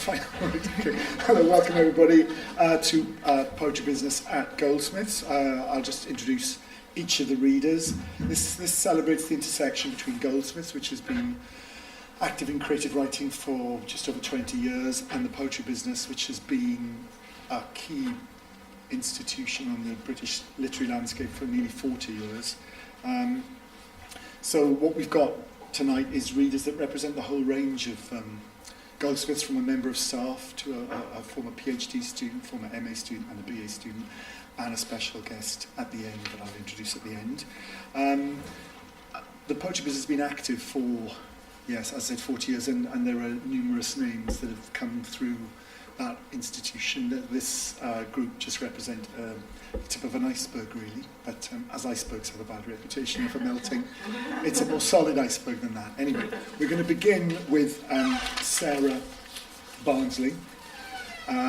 fine. Okay. Hello, welcome everybody to Poetry Business at Goldsmiths. I'll just introduce each of the readers. This celebrates the intersection between Goldsmiths, which has been active in creative writing for just over 20 years, and the Poetry Business, which has been a key institution on the British literary landscape for nearly 40 years. So what we've got tonight is readers that represent the whole range of Goldsmiths, from a member of staff to a former PhD student, former MA student and a BA student, and a special guest at the end that I'll introduce at the end. The Poetry Business has been active for, yes, as I said, 40 years, and there are numerous names that have come through that institution. This group just represent the tip of an iceberg, really, but as icebergs have a bad reputation for melting, it's a more solid iceberg than that. Anyway, we're going to begin with Sarah Barnsley.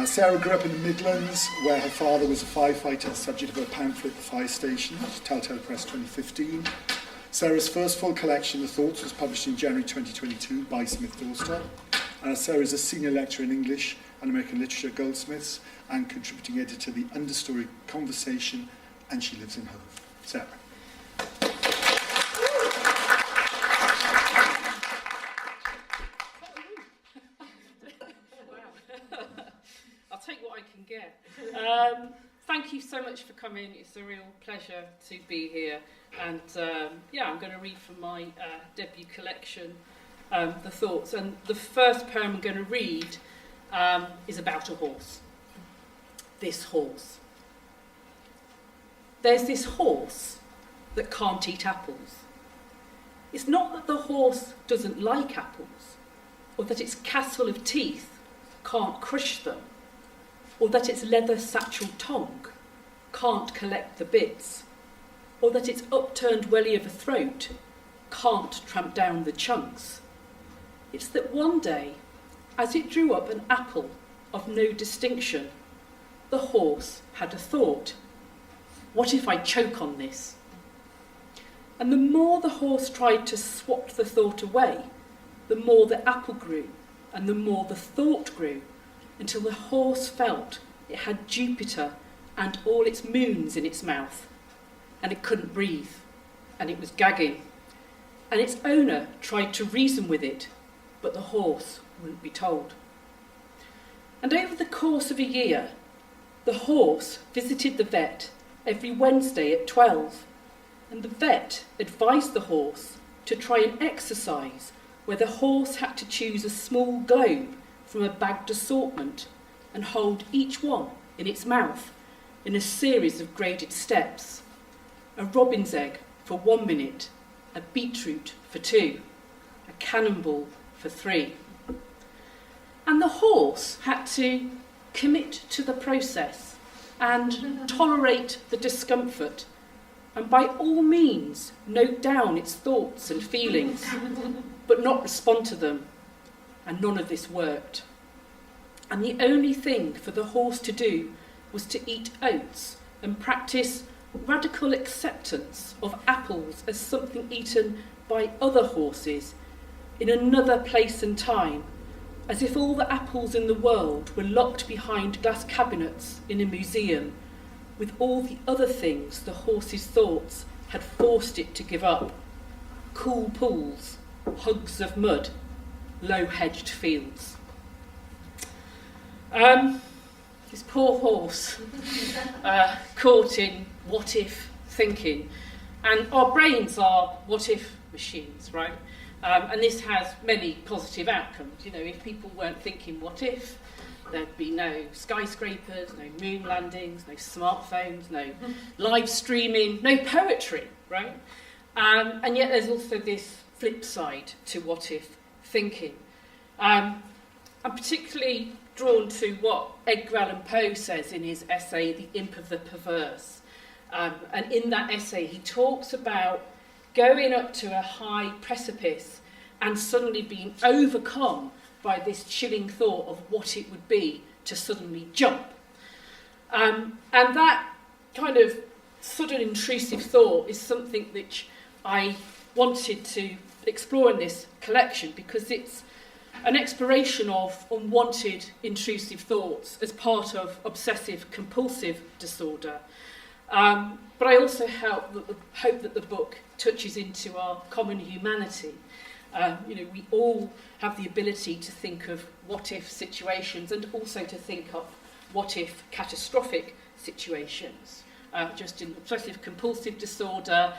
Sarah grew up in the Midlands, where her father was a firefighter, subject of a pamphlet at the fire station, Telltale Press 2015. Sarah's first full collection, The Thoughts, was published in January 2022 by Smith Doorstop. Sarah is a senior lecturer in English and American literature at Goldsmiths and contributing editor to the Understory Conversation, and she lives in Hove. Sarah. I'll take what I can get. Thank you so much for coming. It's a real pleasure to be here. And I'm going to read from my debut collection, The Thoughts. And the first poem I'm going to read is about a horse. This horse. There's this horse that can't eat apples. It's not that the horse doesn't like apples, or that its castle of teeth can't crush them, or that its leather satchel tongue can't collect the bits, or that its upturned welly of a throat can't tramp down the chunks. It's that one day, as it drew up an apple of no distinction, the horse had a thought. What if I choke on this? And the more the horse tried to swat the thought away, the more the apple grew, and the more the thought grew, until the horse felt it had Jupiter and all its moons in its mouth, and it couldn't breathe, and it was gagging. And its owner tried to reason with it, but the horse wouldn't be told. And over the course of a year, the horse visited the vet every Wednesday at 12, and the vet advised the horse to try an exercise where the horse had to choose a small globe from a bagged assortment and hold each one in its mouth in a series of graded steps. A robin's egg for 1 minute, a beetroot for 2, a cannonball for 3. And the horse had to commit to the process and tolerate the discomfort, and by all means note down its thoughts and feelings, but not respond to them. And none of this worked. And the only thing for the horse to do was to eat oats and practice radical acceptance of apples as something eaten by other horses in another place and time, as if all the apples in the world were locked behind glass cabinets in a museum, with all the other things the horse's thoughts had forced it to give up: cool pools, hugs of mud, low-hedged fields. This poor horse, caught in what-if thinking. And our brains are what-if machines, right? And this has many positive outcomes. You know, if people weren't thinking what if, there'd be no skyscrapers, no moon landings, no smartphones, no live streaming, no poetry, right? And yet there's also this flip side to what if thinking. I'm particularly drawn to what Edgar Allan Poe says in his essay, The Imp of the Perverse. And in that essay, he talks about going up to a high precipice and suddenly being overcome by this chilling thought of what it would be to suddenly jump. And that kind of sudden intrusive thought is something which I wanted to explore in this collection, because it's an exploration of unwanted intrusive thoughts as part of obsessive compulsive disorder. But I also hope that the book touches into our common humanity. We all have the ability to think of what-if situations and also to think of what-if catastrophic situations. Just in obsessive compulsive disorder,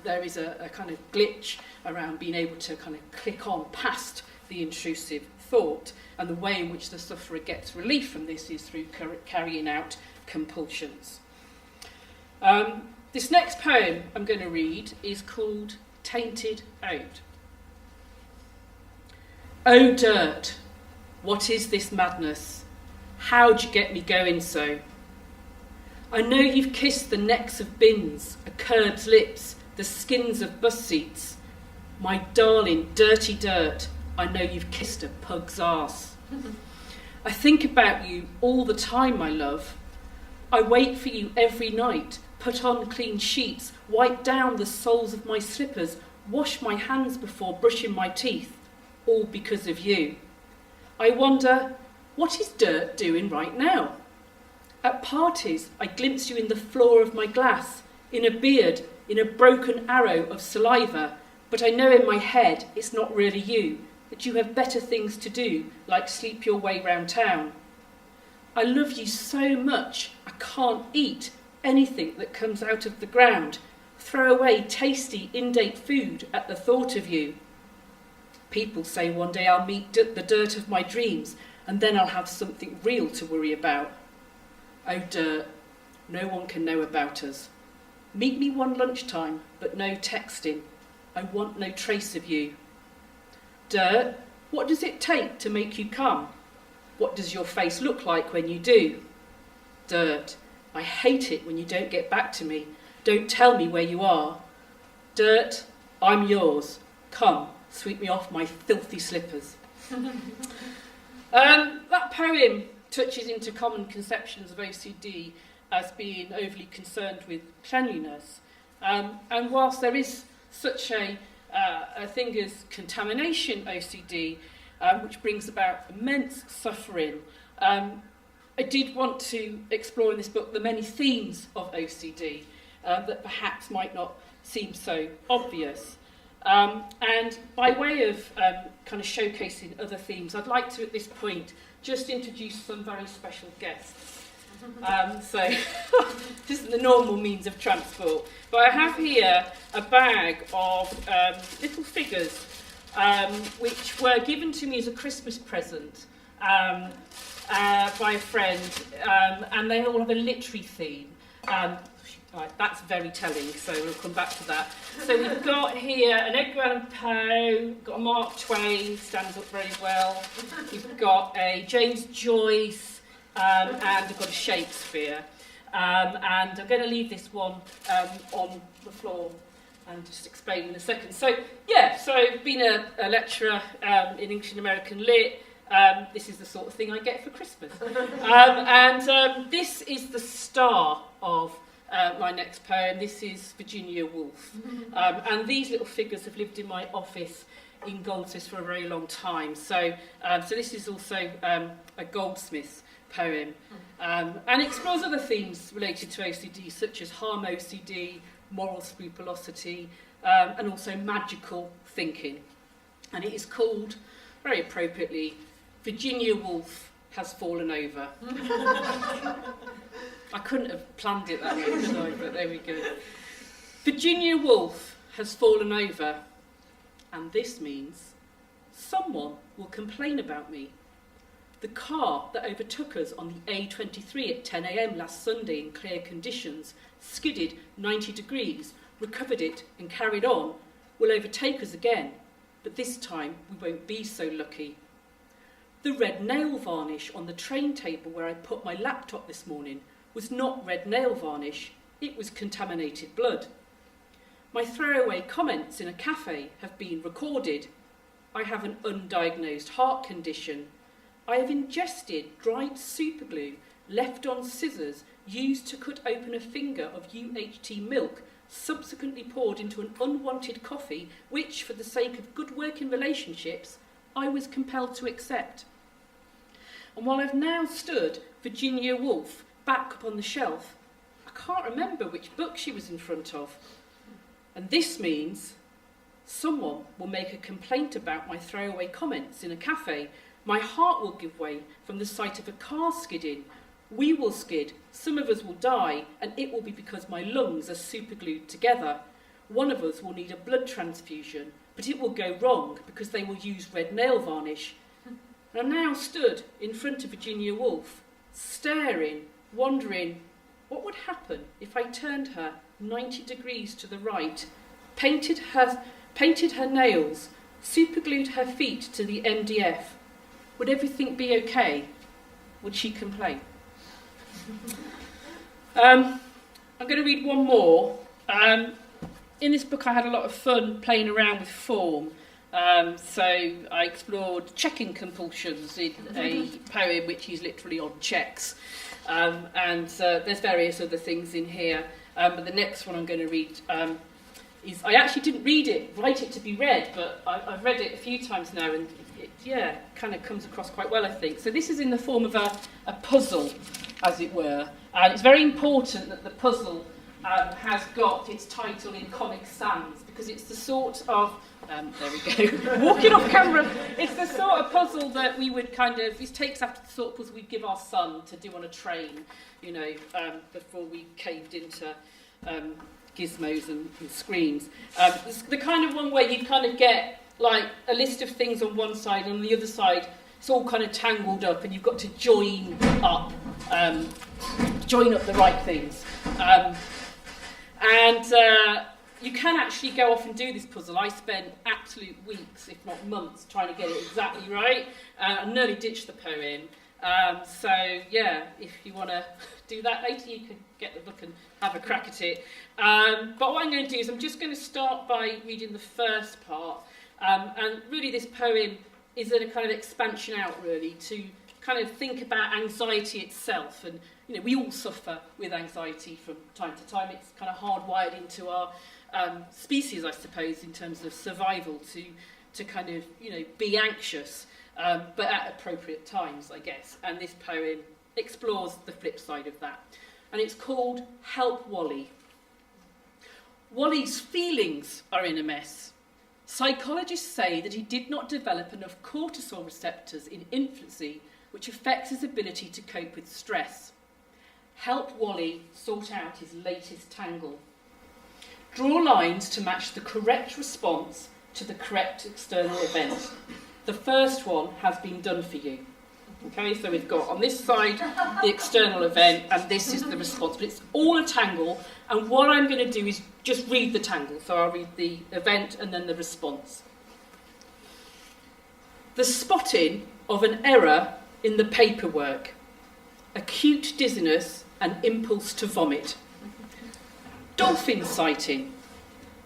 there is a kind of glitch around being able to kind of click on past the intrusive thought, and the way in which the sufferer gets relief from this is through carrying out compulsions. This next poem I'm going to read is called Tainted Ode. Oh dirt, what is this madness? How'd you get me going so? I know you've kissed the necks of bins, a curd's lips, the skins of bus seats. My darling, dirty dirt, I know you've kissed a pug's arse. I think about you all the time, my love. I wait for you every night, put on clean sheets, wipe down the soles of my slippers, wash my hands before brushing my teeth, all because of you. I wonder, what is dirt doing right now? At parties, I glimpse you in the floor of my glass, in a beard, in a broken arrow of saliva, but I know in my head it's not really you, that you have better things to do, like sleep your way round town. I love you so much, I can't eat anything that comes out of the ground, throw away tasty, in-date food at the thought of you. People say one day I'll meet the dirt of my dreams, and then I'll have something real to worry about. Oh dirt, no one can know about us. Meet me one lunchtime, but no texting. I want no trace of you. Dirt, what does it take to make you come? What does your face look like when you do? Dirt, I hate it when you don't get back to me. Don't tell me where you are. Dirt, I'm yours. Come, sweep me off my filthy slippers. That poem touches into common conceptions of OCD as being overly concerned with cleanliness. And whilst there is such a thing as contamination OCD, which brings about immense suffering, I did want to explore in this book the many themes of OCD that perhaps might not seem so obvious. And by way of kind of showcasing other themes, I'd like to, at this point, just introduce some very special guests. So this isn't the normal means of transport, but I have here a bag of little figures which were given to me as a Christmas present by a friend, and they all have a literary theme. Right, that's very telling, so we'll come back to that. So we've got here an Edgar Allan Poe, got a Mark Twain, stands up very well. We've got a James Joyce, and we've got a Shakespeare. And I'm going to leave this one on the floor and just explain in a second. So, yeah, so I've been a lecturer in English and American Lit. This is the sort of thing I get for Christmas. And this is the star of my next poem. This is Virginia Woolf. And these little figures have lived in my office in Goldsmiths for a very long time. So this is also a Goldsmiths poem. And explores other themes related to OCD, such as harm OCD, moral scrupulosity, and also magical thinking. And it is called, very appropriately, Virginia Woolf Has Fallen Over. I couldn't have planned it that way, could I? But there we go. Virginia Woolf has fallen over, and this means someone will complain about me. The car that overtook us on the A23 at 10 a.m. last Sunday in clear conditions, skidded 90 degrees, recovered it and carried on, will overtake us again, but this time we won't be so lucky. The red nail varnish on the train table where I put my laptop this morning was not red nail varnish, it was contaminated blood. My throwaway comments in a cafe have been recorded. I have an undiagnosed heart condition. I have ingested dried superglue left on scissors used to cut open a finger of UHT milk, subsequently poured into an unwanted coffee, which, for the sake of good working relationships, I was compelled to accept. And while I've now stood Virginia Woolf back up on the shelf, I can't remember which book she was in front of. And this means someone will make a complaint about my throwaway comments in a cafe. My heart will give way from the sight of a car skidding. We will skid, some of us will die, and it will be because my lungs are superglued together. One of us will need a blood transfusion, but it will go wrong because they will use red nail varnish. And I'm now stood in front of Virginia Woolf, staring, wondering what would happen if I turned her 90 degrees to the right, painted her nails, superglued her feet to the MDF. Would everything be okay? Would she complain? I'm going to read one more. In this book I had a lot of fun playing around with form. So I explored checking compulsions in a poem which is literally on checks. And there's various other things in here. But the next one I'm going to read is... I actually didn't write it to be read, but I've read it a few times now, and it kind of comes across quite well, I think. So this is in the form of a puzzle, as it were. And it's very important that the puzzle has got its title in Comic Sans, because it's the sort of... there we go, walking off camera. It's the sort of puzzle that we would it takes after the sort of puzzle we'd give our son to do on a train, before we caved into gizmos and screens. It's the kind of one where you kind of get like a list of things on one side, and on the other side it's all kind of tangled up, and you've got to join up the right things. You can actually go off and do this puzzle. I spent absolute weeks, if not months, trying to get it exactly right. I nearly ditched the poem. If you want to do that later, you can get the book and have a crack at it. But what I'm going to do is I'm just going to start by reading the first part. And really this poem is a kind of expansion out, really, to kind of think about anxiety itself. And, we all suffer with anxiety from time to time. It's kind of hardwired into our species, I suppose, in terms of survival to kind of, be anxious, but at appropriate times, I guess. And this poem explores the flip side of that. And it's called Help Wally. Wally's feelings are in a mess. Psychologists say that he did not develop enough cortisol receptors in infancy, which affects his ability to cope with stress. Help Wally sort out his latest tangle. Draw lines to match the correct response to the correct external event. The first one has been done for you. Okay, so we've got on this side the external event, and this is the response. But it's all a tangle, and what I'm going to do is just read the tangle. So I'll read the event and then the response. The spotting of an error in the paperwork. Acute dizziness and impulse to vomit. Dolphin sighting.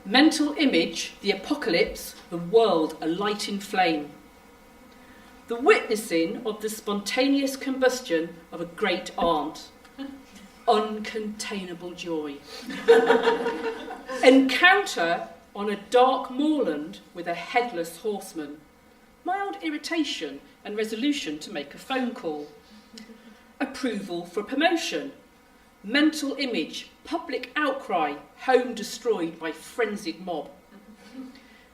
Mental image, the apocalypse, the world alight in flame. The witnessing of the spontaneous combustion of a great aunt. Uncontainable joy. Encounter on a dark moorland with a headless horseman. Mild irritation and resolution to make a phone call. Approval for promotion. Mental image, public outcry, home destroyed by frenzied mob.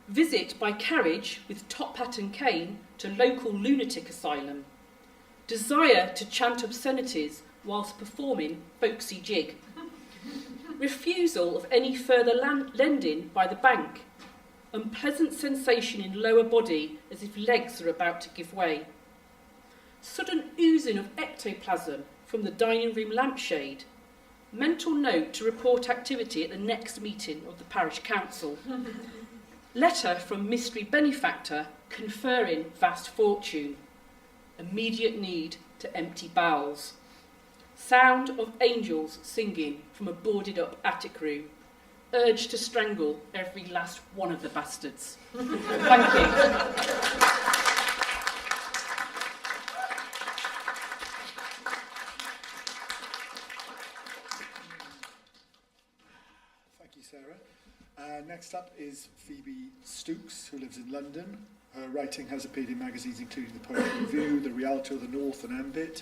Visit by carriage with top hat and cane to local lunatic asylum. Desire to chant obscenities whilst performing folksy jig. Refusal of any further lending by the bank. Unpleasant sensation in lower body as if legs are about to give way. Sudden oozing of ectoplasm from the dining room lampshade. Mental note to report activity at the next meeting of the parish council. Letter from mystery benefactor conferring vast fortune. Immediate need to empty bowels. Sound of angels singing from a boarded up attic room. Urge to strangle every last one of the bastards. Thank you. Sarah. Next up is Phoebe Stooks, who lives in London. Her writing has appeared in magazines including the Poetry Review, the Rialto, the North and Ambit.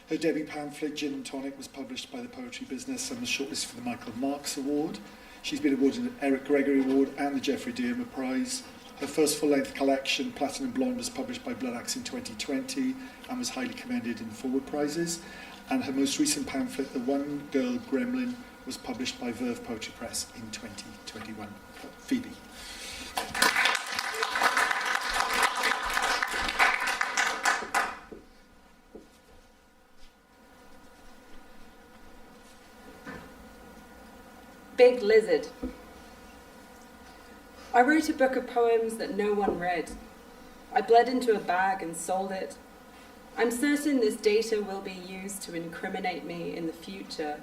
Her debut pamphlet, Gin and Tonic, was published by the Poetry Business and was shortlisted for the Michael Marks Award. She's been awarded an Eric Gregory Award and the Geoffrey Dearmer Prize. Her first full-length collection, Platinum Blonde, was published by Blood Axe in 2020 and was highly commended in Forward Prizes. And her most recent pamphlet, The One Girl Gremlin, was published by Verve Poetry Press in 2021. Phoebe. Big Lizard. I wrote a book of poems that no one read. I bled into a bag and sold it. I'm certain this data will be used to incriminate me in the future.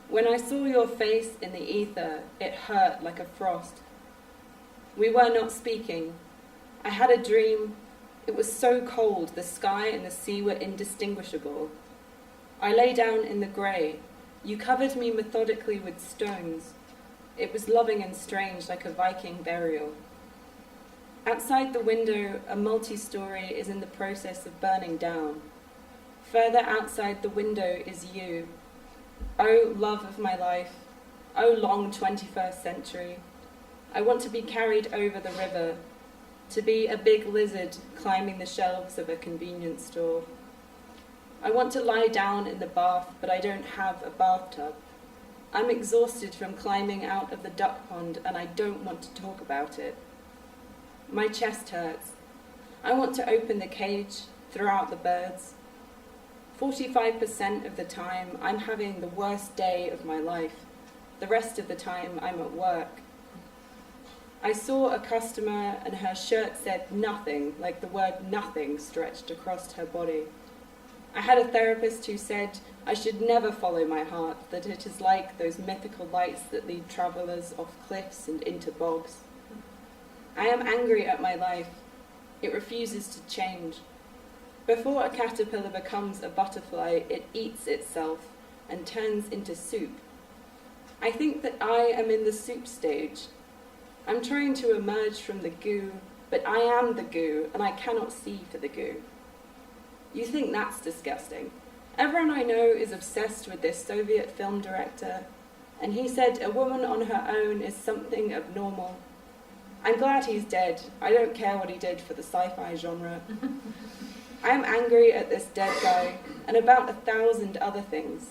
When I saw your face in the ether, it hurt like a frost. We were not speaking. I had a dream. It was so cold, the sky and the sea were indistinguishable. I lay down in the grey. You covered me methodically with stones. It was loving and strange, like a Viking burial. Outside the window, a multi-story is in the process of burning down. Further outside the window is you. Oh, love of my life. Oh, long 21st century. I want to be carried over the river, to be a big lizard climbing the shelves of a convenience store. I want to lie down in the bath, but I don't have a bathtub. I'm exhausted from climbing out of the duck pond, and I don't want to talk about it. My chest hurts. I want to open the cage, throw out the birds. 45% of the time, I'm having the worst day of my life. The rest of the time, I'm at work. I saw a customer, and her shirt said nothing, like the word nothing stretched across her body. I had a therapist who said I should never follow my heart, that it is like those mythical lights that lead travellers off cliffs and into bogs. I am angry at my life. It refuses to change. Before a caterpillar becomes a butterfly, it eats itself and turns into soup. I think that I am in the soup stage. I'm trying to emerge from the goo, but I am the goo, and I cannot see for the goo. You think that's disgusting. Everyone I know is obsessed with this Soviet film director, and he said a woman on her own is something abnormal. I'm glad he's dead. I don't care what he did for the sci-fi genre. I am angry at this dead guy, and about 1,000 other things.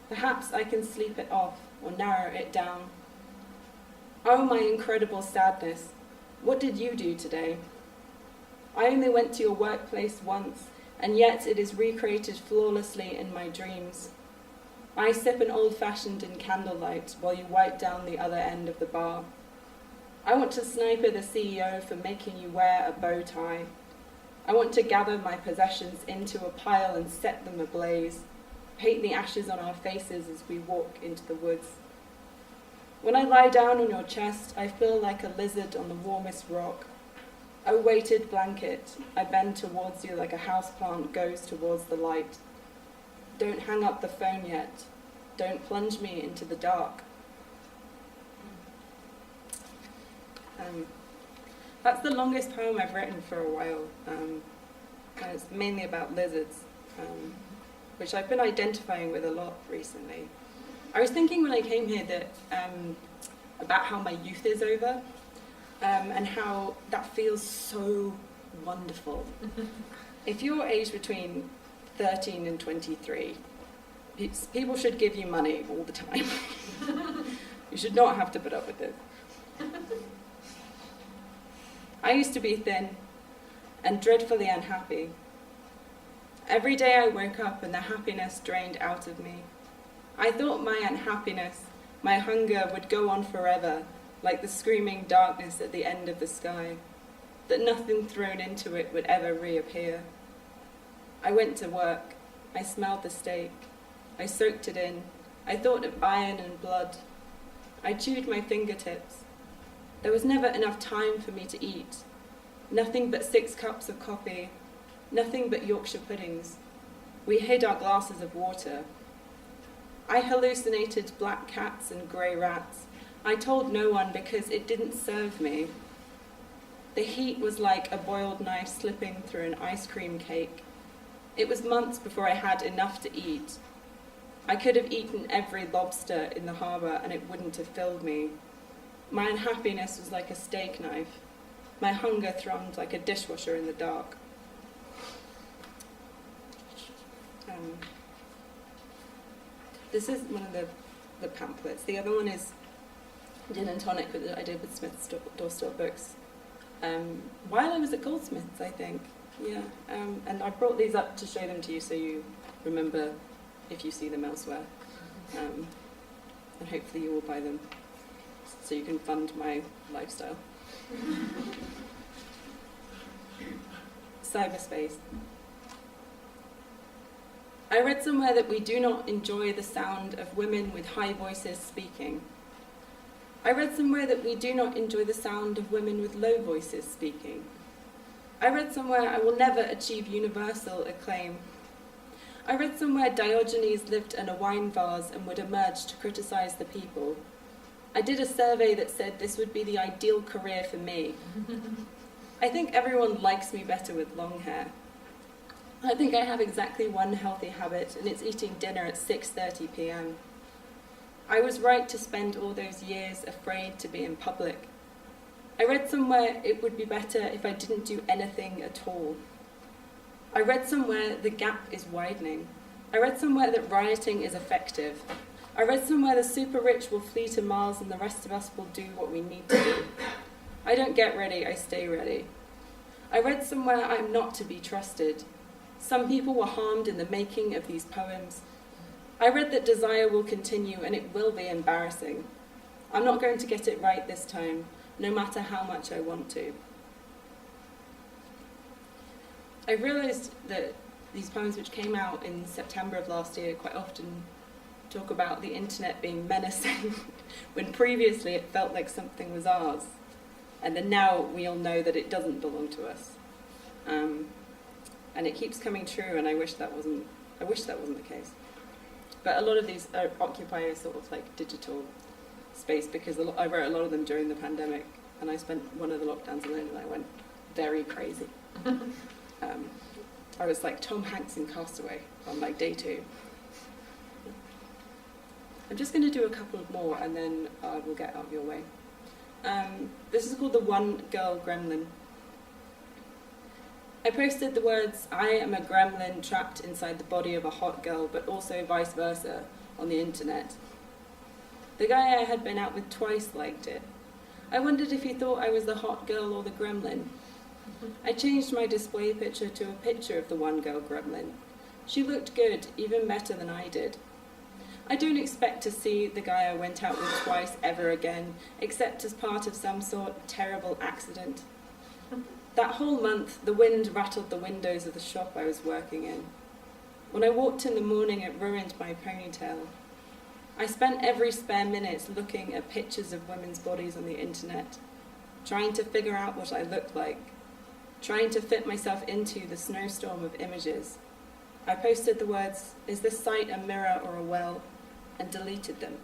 Perhaps I can sleep it off, or narrow it down. Oh, my incredible sadness. What did you do today? I only went to your workplace once, and yet it is recreated flawlessly in my dreams. I sip an old-fashioned in candlelight while you wipe down the other end of the bar. I want to sniper the CEO for making you wear a bow tie. I want to gather my possessions into a pile and set them ablaze, paint the ashes on our faces as we walk into the woods. When I lie down on your chest, I feel like a lizard on the warmest rock. A weighted blanket, I bend towards you like a houseplant goes towards the light. Don't hang up the phone yet. Don't plunge me into the dark. That's the longest poem I've written for a while, and it's mainly about lizards, which I've been identifying with a lot recently. I was thinking when I came here that about how my youth is over, and how that feels so wonderful. If you're aged between 13 and 23, people should give you money all the time. You should not have to put up with it. I used to be thin and dreadfully unhappy. Every day I woke up and the happiness drained out of me. I thought my unhappiness, my hunger would go on forever, like the screaming darkness at the end of the sky, that nothing thrown into it would ever reappear. I went to work. I smelled the steak. I soaked it in. I thought of iron and blood. I chewed my fingertips. There was never enough time for me to eat. Nothing but 6 cups of coffee. Nothing but Yorkshire puddings. We hid our glasses of water. I hallucinated black cats and grey rats. I told no one because it didn't serve me. The heat was like a boiled knife slipping through an ice cream cake. It was months before I had enough to eat. I could have eaten every lobster in the harbour and it wouldn't have filled me. My unhappiness was like a steak knife. My hunger thrummed like a dishwasher in the dark. This is one of the pamphlets. The other one is Gin and Tonic that I did with Smith's Doorstop Books. While I was at Goldsmiths, I think. Yeah. And I brought these up to show them to you so you remember if you see them elsewhere. And hopefully you will buy them so you can fund my lifestyle. Cyberspace. I read somewhere that we do not enjoy the sound of women with high voices speaking. I read somewhere that we do not enjoy the sound of women with low voices speaking. I read somewhere I will never achieve universal acclaim. I read somewhere Diogenes lived in a wine vase and would emerge to criticize the people. I did a survey that said this would be the ideal career for me. I think everyone likes me better with long hair. I think I have exactly one healthy habit, and it's eating dinner at 6:30 p.m. I was right to spend all those years afraid to be in public. I read somewhere it would be better if I didn't do anything at all. I read somewhere the gap is widening. I read somewhere that rioting is effective. I read somewhere the super rich will flee to Mars and the rest of us will do what we need to do. I don't get ready, I stay ready. I read somewhere I'm not to be trusted. Some people were harmed in the making of these poems. I read that desire will continue and it will be embarrassing. I'm not going to get it right this time, no matter how much I want to. I realised that these poems, which came out in September of last year, quite often talk about the internet being menacing, when previously it felt like something was ours. And then now we all know that it doesn't belong to us. And it keeps coming true, and I wish that wasn't the case. But a lot of these occupy a sort of like digital space, because I wrote a lot of them during the pandemic, and I spent one of the lockdowns alone, and I went very crazy. I was like Tom Hanks in Castaway on like day 2. I'm just going to do a couple more, and then I will get out of your way. This is called The One Girl Gremlin. I posted the words, "I am a gremlin trapped inside the body of a hot girl, but also vice versa," on the internet. The guy I had been out with twice liked it. I wondered if he thought I was the hot girl or the gremlin. I changed my display picture to a picture of the one girl gremlin. She looked good, even better than I did. I don't expect to see the guy I went out with twice ever again, except as part of some sort of terrible accident. That whole month, the wind rattled the windows of the shop I was working in. When I walked in the morning, it ruined my ponytail. I spent every spare minute looking at pictures of women's bodies on the internet, trying to figure out what I looked like, trying to fit myself into the snowstorm of images. I posted the words, "Is this site a mirror or a well?" and deleted them.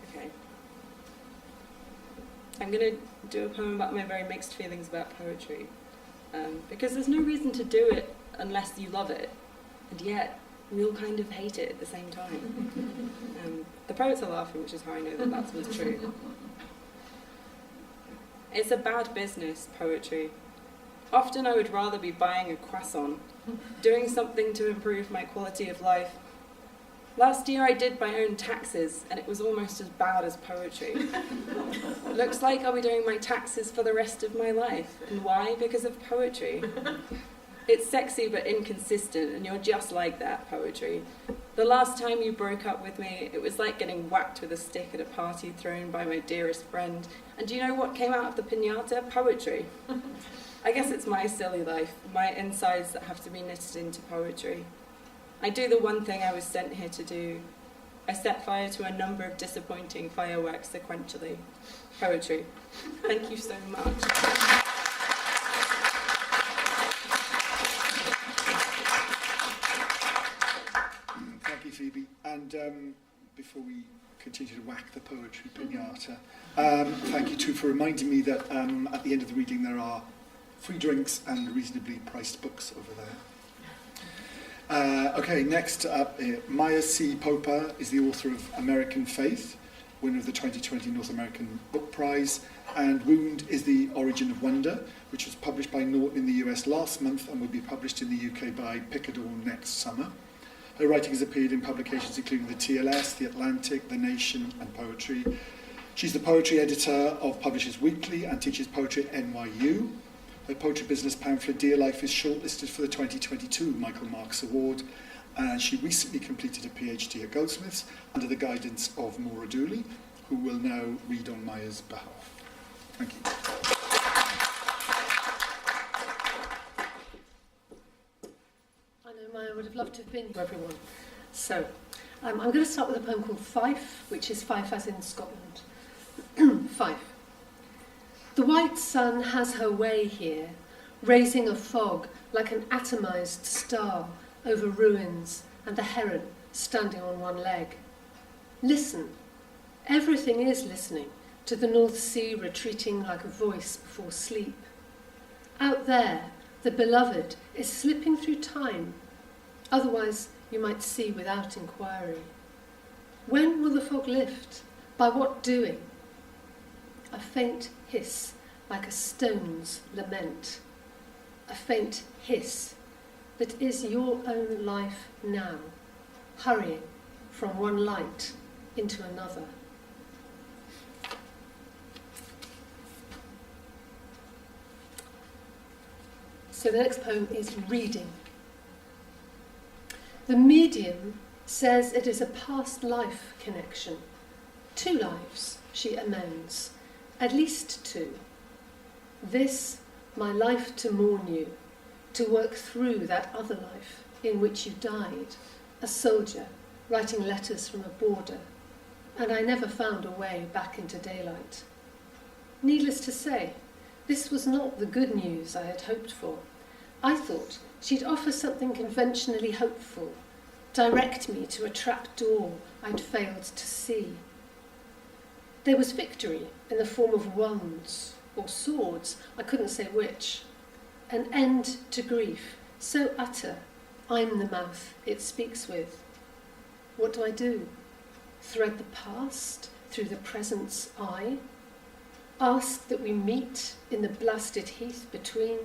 Okay. I'm going to do a poem about my very mixed feelings about poetry, because there's no reason to do it unless you love it, and yet we all kind of hate it at the same time. The poets are laughing, which is how I know that that's what's true. It's a bad business, poetry. Often I would rather be buying a croissant, doing something to improve my quality of life. Last year I did my own taxes, and it was almost as bad as poetry. Looks like I'll be doing my taxes for the rest of my life. And why? Because of poetry. It's sexy but inconsistent, and you're just like that, poetry. The last time you broke up with me, it was like getting whacked with a stick at a party thrown by my dearest friend. And do you know what came out of the piñata? Poetry. I guess it's my silly life, my insides that have to be knitted into poetry. I do the one thing I was sent here to do. I set fire to a number of disappointing fireworks sequentially. Poetry. Thank you so much. Thank you, Phoebe. And before we continue to whack the poetry pinata. Thank you too for reminding me that at the end of the reading there are free drinks and reasonably priced books over there. Okay, next up, Maya C. Popa is the author of American Faith, winner of the 2020 North American Book Prize, and Wound is the Origin of Wonder, which was published by Norton in the US last month and will be published in the UK by Picador next summer. Her writing has appeared in publications including the TLS, The Atlantic, The Nation and Poetry. She's the poetry editor of Publishers Weekly and teaches poetry at NYU. Her poetry business pamphlet Dear Life is shortlisted for the 2022 Michael Marks Award, and she recently completed a PhD at Goldsmiths under the guidance of Maura Dooley, who will now read on Maya's behalf. Thank you. I know Maya would have loved to have been here, everyone. So, I'm going to start with a poem called Fife, which is Fife as in Scotland. Fife. The white sun has her way here, raising a fog like an atomized star over ruins and the heron standing on one leg. Listen. Everything is listening to the North Sea retreating like a voice before sleep. Out there, the beloved is slipping through time. Otherwise, you might see without inquiry. When will the fog lift? By what doing? A faint hiss, like a stone's lament. A faint hiss that is your own life now, hurrying from one light into another. So the next poem is Reading. The medium says it is a past life connection. 2 lives, she amends, at least 2. This, my life to mourn you, to work through that other life in which you died, a soldier writing letters from a border, and I never found a way back into daylight. Needless to say, this was not the good news I had hoped for. I thought she'd offer something conventionally hopeful, direct me to a trap door I'd failed to see. There was victory in the form of wands or swords, I couldn't say which. An end to grief, so utter, I'm the mouth it speaks with. What do I do? Thread the past through the present's eye? Ask that we meet in the blasted heath between?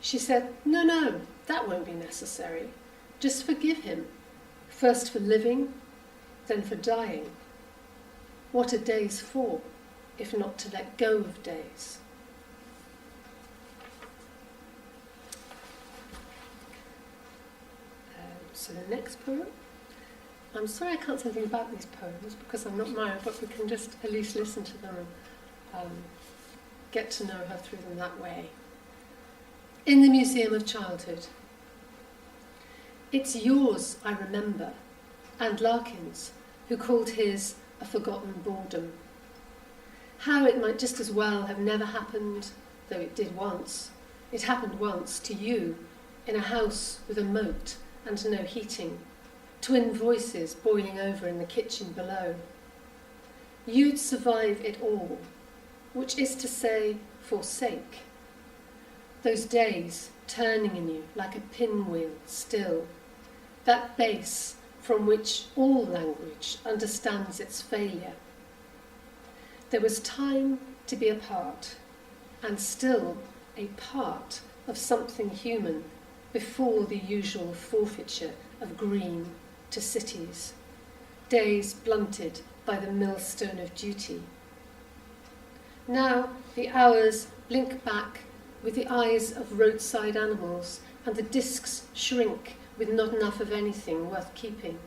She said, no, that won't be necessary. Just forgive him, first for living, then for dying. What are days for, if not to let go of days? So the next poem. I'm sorry I can't say anything about these poems because I'm not Maya, but we can just at least listen to them and get to know her through them that way. In the Museum of Childhood. It's yours, I remember, and Larkin's, who called his a forgotten boredom. How it might just as well have never happened, though it did once. It happened once to you, in a house with a moat and no heating, twin voices boiling over in the kitchen below. You'd survive it all, which is to say, forsake. Those days turning in you like a pinwheel still, that base from which all language understands its failure. There was time to be a part, and still a part of something human before the usual forfeiture of green to cities, days blunted by the millstone of duty. Now the hours blink back with the eyes of roadside animals, and the discs shrink with not enough of anything worth keeping.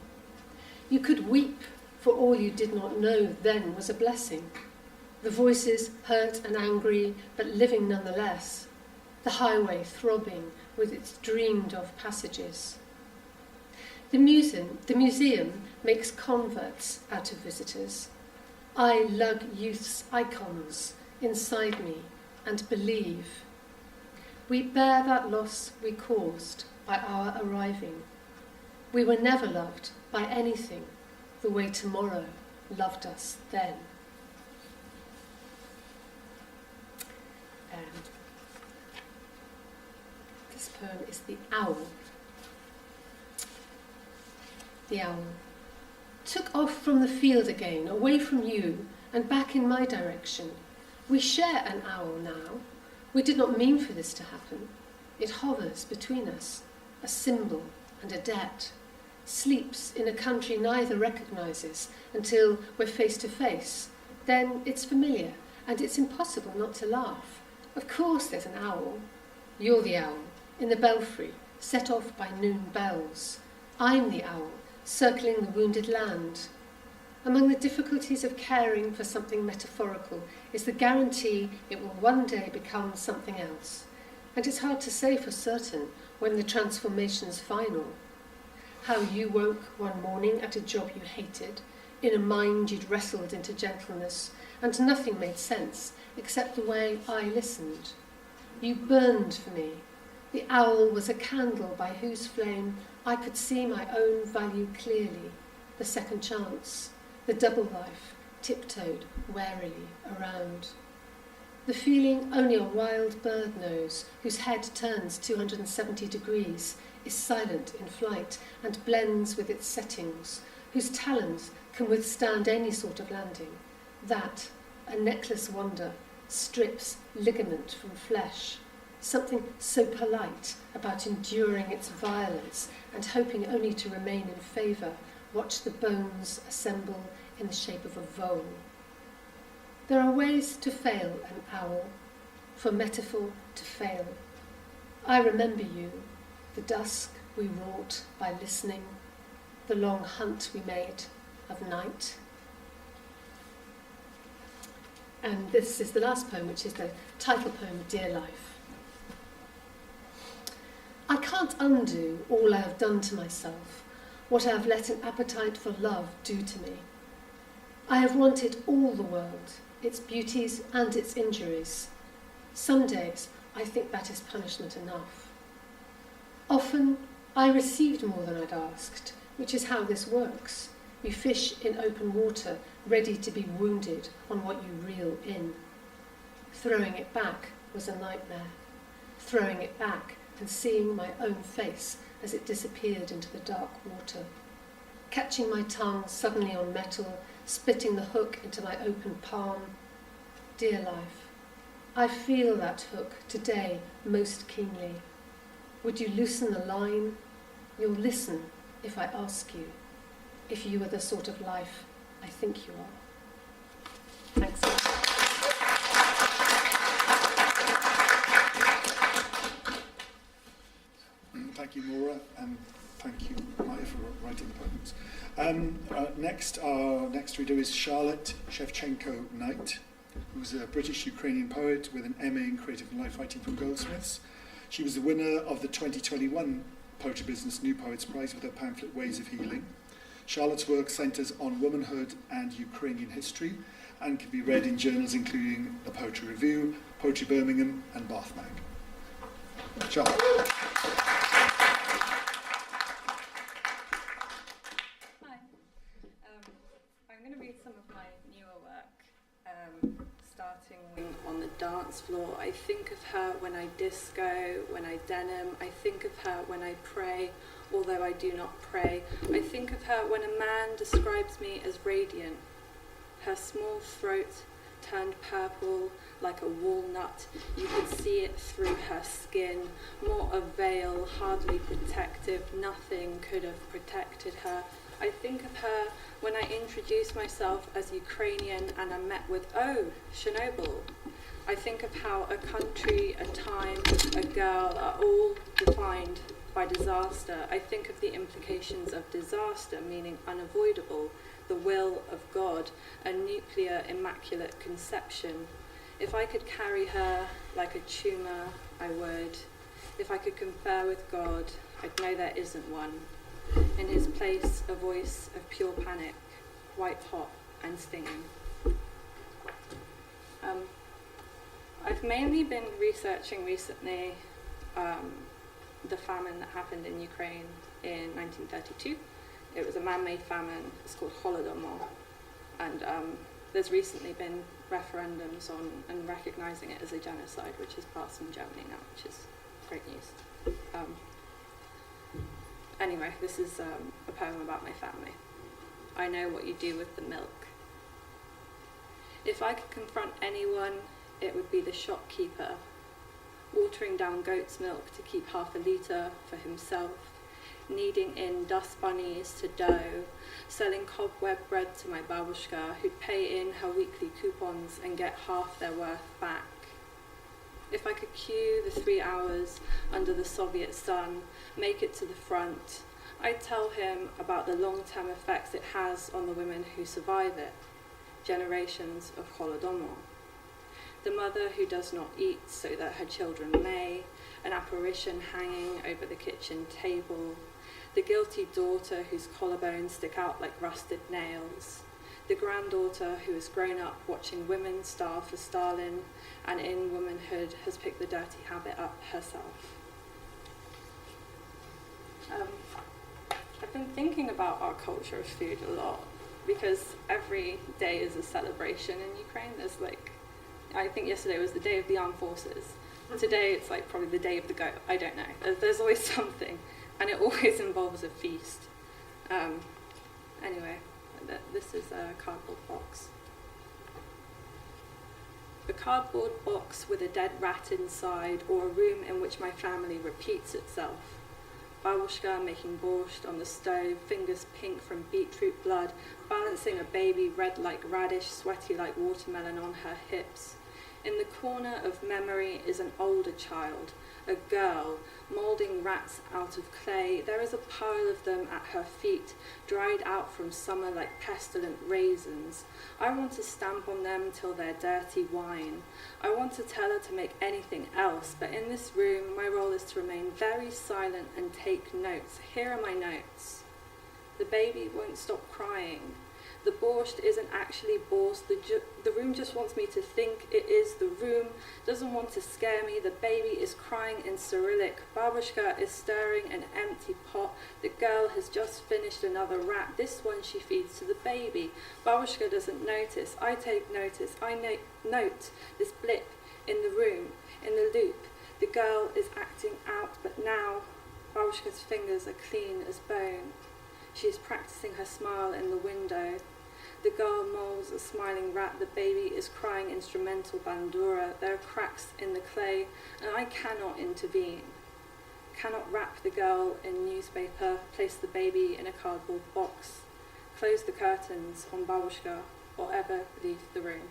You could weep, for all you did not know then was a blessing. The voices hurt and angry, but living nonetheless. The highway throbbing with its dreamed-of passages. The museum makes converts out of visitors. I lug youth's icons inside me and believe. We bear that loss we caused by our arriving. We were never loved by anything, the way tomorrow loved us then. This poem is The Owl. The owl took off from the field again, away from you, and back in my direction. We share an owl now. We did not mean for this to happen. It hovers between us, a symbol and a debt. Sleeps in a country neither recognises until we're face to face. Then it's familiar, and it's impossible not to laugh. Of course there's an owl. You're the owl, in the belfry, set off by noon bells. I'm the owl, circling the wounded land. Among the difficulties of caring for something metaphorical is the guarantee it will one day become something else. And it's hard to say for certain when the transformation's final. How you woke one morning at a job you hated, in a mind you'd wrestled into gentleness, and nothing made sense except the way I listened. You burned for me. The owl was a candle by whose flame I could see my own value clearly, the second chance, the double life, tiptoed warily around. The feeling only a wild bird knows, whose head turns 270 degrees, is silent in flight and blends with its settings, whose talons can withstand any sort of landing. That, a necklace wonder, strips ligament from flesh. Something so polite about enduring its violence and hoping only to remain in favour, watch the bones assemble in the shape of a vole. There are ways to fail an owl, for metaphor to fail. I remember you, the dusk we wrought by listening, the long hunt we made of night. And this is the last poem, which is the title poem, Dear Life. I can't undo all I have done to myself, what I have let an appetite for love do to me. I have wanted all the world, its beauties and its injuries. Some days I think that is punishment enough. Often I received more than I'd asked, which is how this works. You fish in open water, ready to be wounded on what you reel in. Throwing it back was a nightmare. Throwing it back and seeing my own face as it disappeared into the dark water. Catching my tongue suddenly on metal, splitting the hook into my open palm. Dear life, I feel that hook today most keenly. Would you loosen the line? You'll listen if I ask you, if you are the sort of life I think you are. Thanks. Thank you, Maura, and thank you, Maya, for writing the poems. Next, our next reader is Charlotte Shevchenko Knight, who's a British-Ukrainian poet with an MA in Creative and Life Writing from Goldsmiths. She was the winner of the 2021 Poetry Business New Poets Prize with her pamphlet Ways of Healing. Charlotte's work centres on womanhood and Ukrainian history and can be read in journals including The Poetry Review, Poetry Birmingham and Bath Mag. Charlotte. I'm going to read some of my newer work, starting on the dance floor. I think of her when I disco, when I denim. I think of her when I pray, although I do not pray. I think of her when a man describes me as radiant. Her small throat turned purple like a walnut. You could see it through her skin. More a veil, hardly protective. Nothing could have protected her. I think of her when I introduce myself as Ukrainian and I'm met with, oh, Chernobyl. I think of how a country, a time, a girl are all defined by disaster. I think of the implications of disaster, meaning unavoidable, the will of God, a nuclear immaculate conception. If I could carry her like a tumour, I would. If I could confer with God, I'd know there isn't one. In his place, a voice of pure panic, white hot and stinging. I've mainly been researching recently the famine that happened in Ukraine in 1932 It was a man-made famine. It's called Holodomor, and there's recently been referendums on and recognising it as a genocide, which is passed in Germany now, which is great news. Anyway, this is a poem about my family. I know what you do with the milk. If I could confront anyone, it would be the shopkeeper, watering down goat's milk to keep half a litre for himself, kneading in dust bunnies to dough, selling cobweb bread to my babushka, who'd pay in her weekly coupons and get half their worth back. If I could queue the 3 hours under the Soviet sun, make it to the front, I'd tell him about the long-term effects it has on the women who survive it, generations of Holodomor. The mother who does not eat so that her children may, an apparition hanging over the kitchen table, the guilty daughter whose collarbones stick out like rusted nails, the granddaughter who has grown up watching women starve for Stalin and in womanhood has picked the dirty habit up herself. I've been thinking about our culture of food a lot because every day is a celebration in Ukraine. There's I think yesterday was the day of the armed forces. Today it's probably the day of the goat. I don't know. There's always something, and it always involves a feast. Anyway, this is a cardboard box. A cardboard box with a dead rat inside, or a room in which my family repeats itself. Babushka making borscht on the stove, fingers pink from beetroot blood, balancing a baby red like radish, sweaty like watermelon on her hips. In the corner of memory is an older child, a girl, moulding rats out of clay. There is a pile of them at her feet, dried out from summer like pestilent raisins. I want to stamp on them till they're dirty wine. I want to tell her to make anything else, but in this room my role is to remain very silent and take notes. Here are my notes. The baby won't stop crying. The borscht isn't actually borscht. The room just wants me to think it is the room, doesn't want to scare me. The baby is crying in Cyrillic. Babushka is stirring an empty pot. The girl has just finished another rat. This one she feeds to the baby. Babushka doesn't notice. I take notice. I note this blip in the room, in the loop. The girl is acting out, but now Babushka's fingers are clean as bone. She is practicing her smile in the window. The girl moulds a smiling rat. The baby is crying instrumental bandura. There are cracks in the clay, and I cannot intervene. Cannot wrap the girl in newspaper, place the baby in a cardboard box, close the curtains on Babushka, or ever leave the room.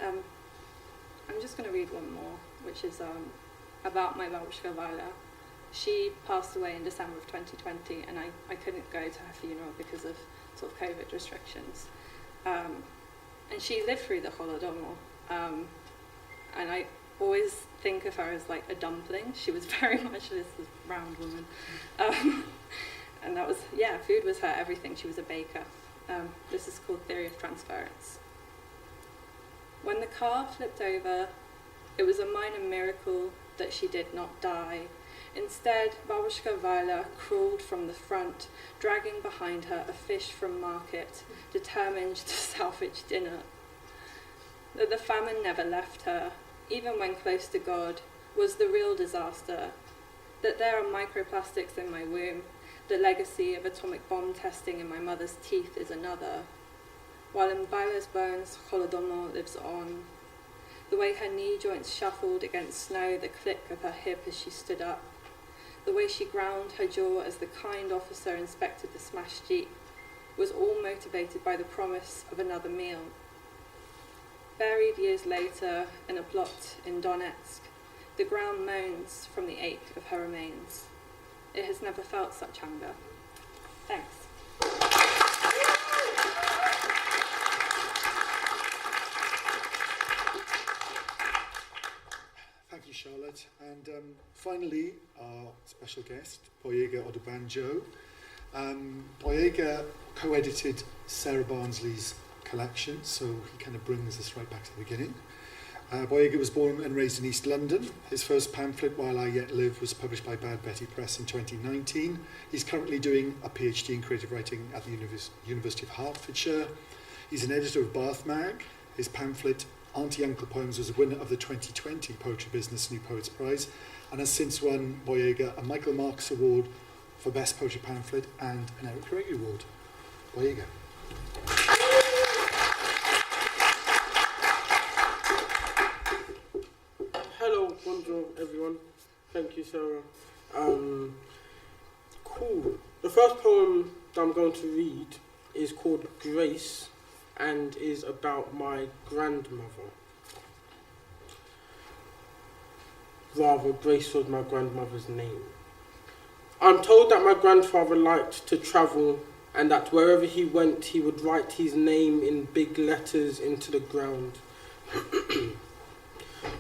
I'm just going to read one more, which is about my Babushka Viola. She passed away in December of 2020, and I couldn't go to her funeral because of sort of COVID restrictions. And she lived through the Holodomor, and I always think of her as like a dumpling. She was very much this round woman. And that was, food was her everything. She was a baker. This is called Theory of Transference. When the car flipped over, it was a minor miracle that she did not die. Instead, Babushka Viola crawled from the front, dragging behind her a fish from market, determined to salvage dinner. That the famine never left her, even when close to God, was the real disaster. That there are microplastics in my womb, the legacy of atomic bomb testing in my mother's teeth is another. While in Viola's bones, Holodomor lives on. The way her knee joints shuffled against snow, the click of her hip as she stood up. The way she ground her jaw as the kind officer inspected the smashed jeep was all motivated by the promise of another meal. Buried years later in a plot in Donetsk, the ground moans from the ache of her remains. It has never felt such hunger. Thanks. Thank you, Charlotte. And finally, our special guest, Gboyega Odubanjo. Gboyega co-edited Sarah Barnsley's collection, so he kind of brings us right back to the beginning. Gboyega was born and raised in East London. His first pamphlet, While I Yet Live, was published by Bad Betty Press in 2019. He's currently doing a PhD in creative writing at the University of Hertfordshire. He's an editor of Bath Mag. His pamphlet, Aunty Uncle Poems, was a winner of the 2020 Poetry Business New Poets Prize and has since won Gboyega a Michael Marks Award for Best Poetry Pamphlet and an Eric Gregory Award. Gboyega. Hello, bonjour everyone. Thank you, Sarah. Cool. The first poem that I'm going to read is called Grace and is about my grandmother. Rather, Grace was my grandmother's name. I'm told that my grandfather liked to travel and that wherever he went he would write his name in big letters into the ground.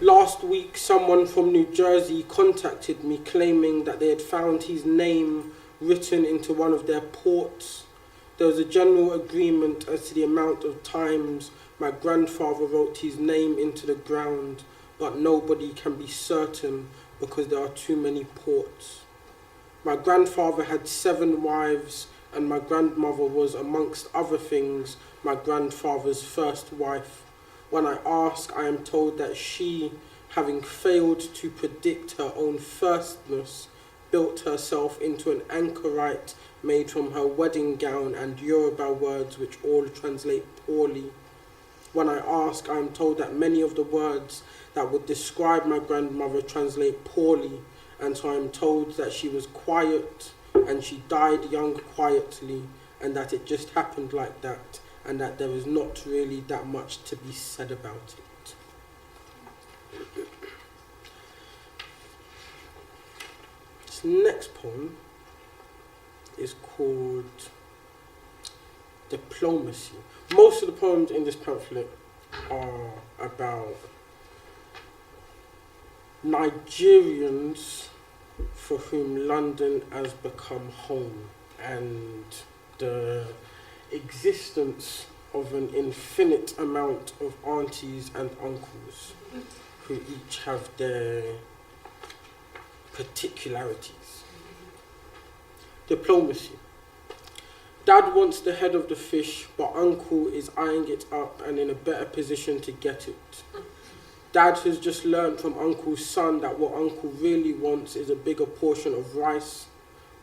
Last week someone from New Jersey contacted me claiming that they had found his name written into one of their ports. There was a general agreement as to the amount of times my grandfather wrote his name into the ground, but nobody can be certain because there are too many ports. My grandfather had 7 wives, and my grandmother was, amongst other things, my grandfather's first wife. When I ask, I am told that she, having failed to predict her own firstness, built herself into an anchorite made from her wedding gown and Yoruba words which all translate poorly. When I ask, I am told that many of the words that would describe my grandmother translate poorly, and so I am told that she was quiet and she died young quietly, and that it just happened like that, and that there is not really that much to be said about it. This next poem is called Diplomacy. Most of the poems in this pamphlet are about Nigerians for whom London has become home, and the existence of an infinite amount of aunties and uncles who each have their particularities. Diplomacy. Dad wants the head of the fish, but Uncle is eyeing it up and in a better position to get it. Dad has just learned from Uncle's son that what Uncle really wants is a bigger portion of rice.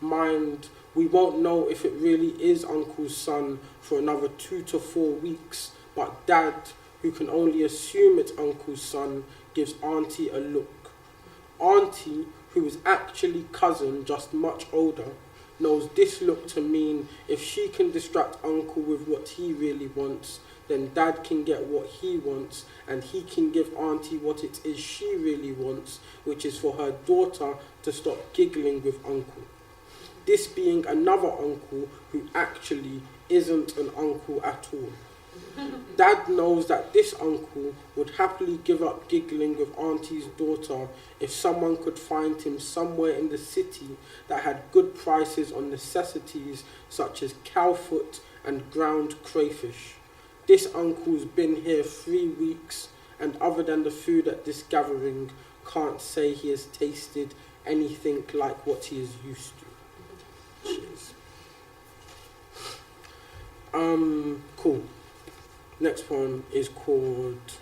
Mind, we won't know if it really is Uncle's son for another 2 to 4 weeks, but Dad, who can only assume it's Uncle's son, gives Auntie a look. Auntie, who is actually cousin, just much older, knows this look to mean if she can distract Uncle with what he really wants, then Dad can get what he wants, and he can give Auntie what it is she really wants, which is for her daughter to stop giggling with Uncle. This being another uncle who actually isn't an uncle at all. Dad knows that this uncle would happily give up giggling with Auntie's daughter if someone could find him somewhere in the city that had good prices on necessities such as cowfoot and ground crayfish. This uncle's been here 3 weeks, and other than the food at this gathering, can't say he has tasted anything like what he is used to. Cheers. Cool. Next one is called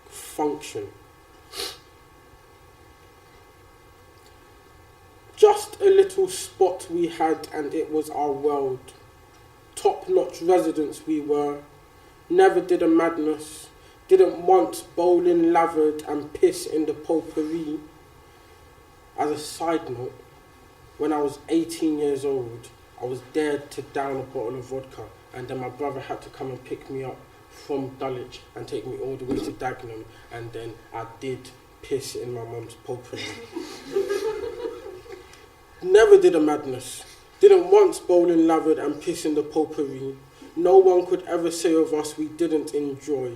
Function. Just a little spot we had and it was our world. Top-notch residents we were. Never did a madness. Didn't once bowl in lathered and piss in the potpourri. As a side note, when I was 18 years old, I was dared to down a bottle of vodka, and then my brother had to come and pick me up from Dulwich and take me all the way to Dagenham, and then I did piss in my mum's potpourri. Never did a madness. Didn't once bowl in lathered and piss in the potpourri. No one could ever say of us we didn't enjoy,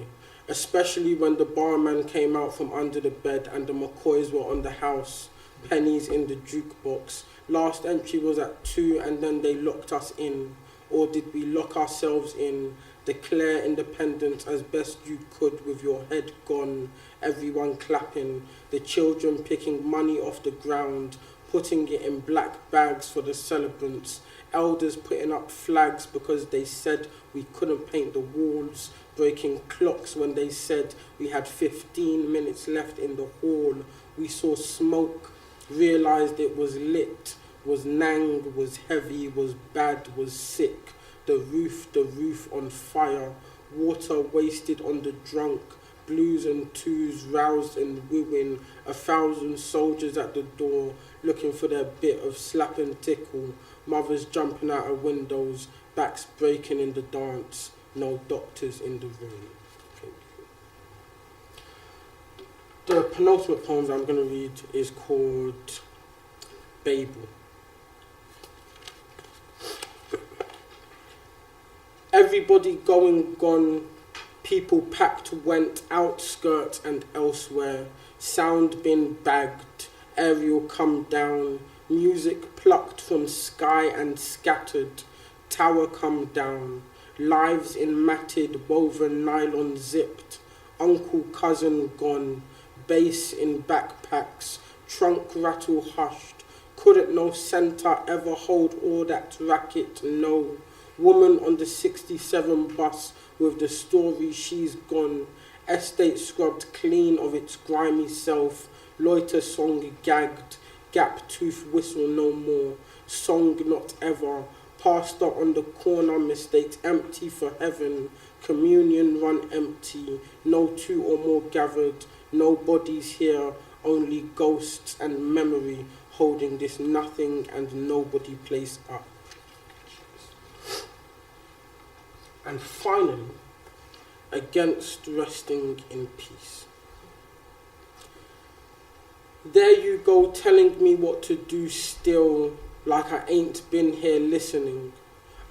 especially when the barman came out from under the bed and the McCoys were on the house, pennies in the jukebox. Last entry was at 2 and then they locked us in. Or did we lock ourselves in Declare independence as best you could with your head gone, everyone clapping, the children picking money off the ground, putting it in black bags for the celebrants, elders putting up flags because they said we couldn't paint the walls, breaking clocks when they said we had 15 minutes left in the hall. We saw smoke, realised it was lit, was nang, was heavy, was bad, was sick. The roof on fire, water wasted on the drunk, blues and twos roused and wooing, 1,000 soldiers at the door looking for their bit of slap and tickle, mothers jumping out of windows, backs breaking in the dance, no doctors in the room. Thank you. The penultimate poem I'm going to read is called Babel. Everybody going gone, people packed went outskirts and elsewhere, sound bin bagged, aerial come down, music plucked from sky and scattered, tower come down, lives in matted woven nylon zipped, uncle cousin gone, bass in backpacks, trunk rattle hushed, couldn't no centre ever hold all that racket, no. Woman on the 67 bus with the story she's gone. Estate scrubbed clean of its grimy self. Loiter song gagged. Gap tooth whistle no more. Song not ever. Pastor on the corner mistakes empty for heaven. Communion run empty. No two or more gathered. No bodies here. Only ghosts and memory holding this nothing and nobody place up. And finally, against resting in peace. There you go telling me what to do still, like I ain't been here listening.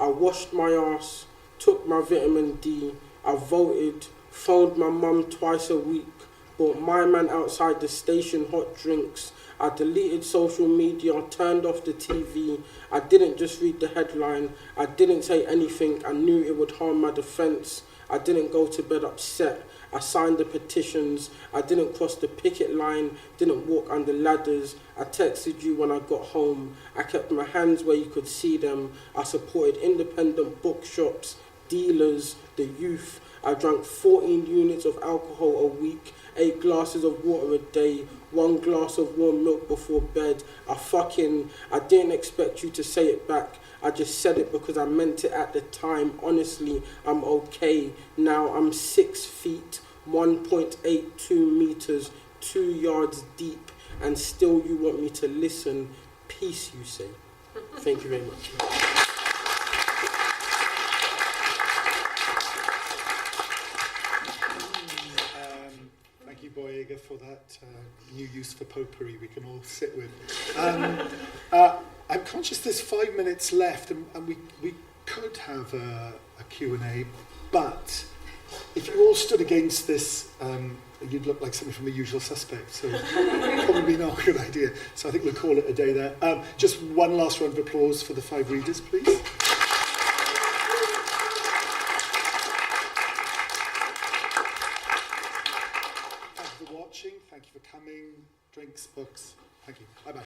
I washed my ass, took my vitamin D, I voted, phoned my mum twice a week, bought my man outside the station hot drinks, I deleted social media, turned off the TV. I didn't just read the headline. I didn't say anything. I knew it would harm my defence. I didn't go to bed upset. I signed the petitions. I didn't cross the picket line. Didn't walk under ladders. I texted you when I got home. I kept my hands where you could see them. I supported independent bookshops, dealers, the youth. I drank 14 units of alcohol a week, 8 glasses of water a day, 1 glass of warm milk before bed. I didn't expect you to say it back. I just said it because I meant it at the time. Honestly, I'm okay. Now I'm 6 feet, 1.82 meters, 2 yards deep, and still you want me to listen. Peace, you say. Thank you very much. Thank you, Gboyega, for that new use for potpourri we can all sit with. I'm conscious there's 5 minutes left, and we could have a Q&A, but if you all stood against this, you'd look like something from The Usual Suspects, so probably not a good idea. So I think we'll call it a day there. Just one last round of applause for the 5 readers, please.